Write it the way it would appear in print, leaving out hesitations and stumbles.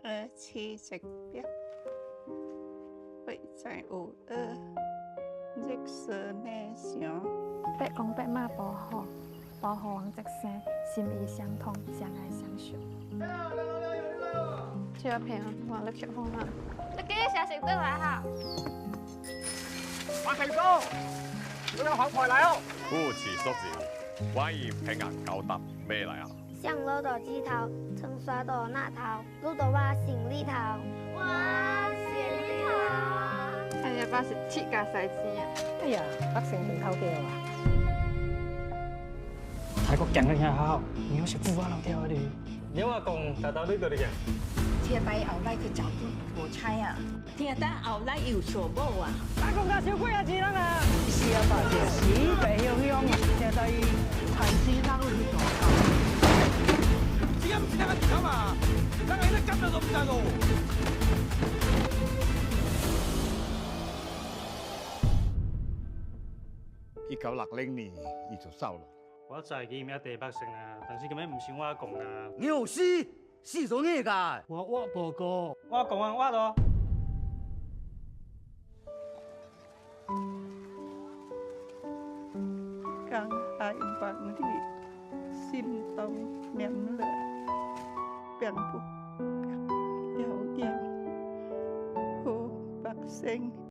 黐食邊，會在有熱色內上。白公白馬保護，保護王直生，心意相通，相愛相惜。這片我都結婚啦，你幾時食得來哈？馬成哥，我有好菜嚟哦！夫妻叔子，關於平安高達咩嚟啊？上樓到枝頭，청刷到那頭，路到我心裏頭。哇，心裏頭！哎呀，巴是鐵架細枝啊！哎呀，北城門口嘅啊！泰國人嘅也好，你要食富華樓條嗰啲。你話講大到呢度嚟嘅？聽帶後來去找無猜啊！聽得後來有錯某啊！大公家小鬼啊，知啦嘛！是啊，爸姐，死白香香啊！聽帶財師佬去做工。只咁只得一條嘛，但係都跟到咁滯咯。1960年，伊就收咯。我就係見一地百姓啊，但是咁樣唔算挖共啊。你有死咗咩㗎？我挖報告，挖共啊，挖咯。江海萬里，心動綿熱，並不遙遙，護百姓。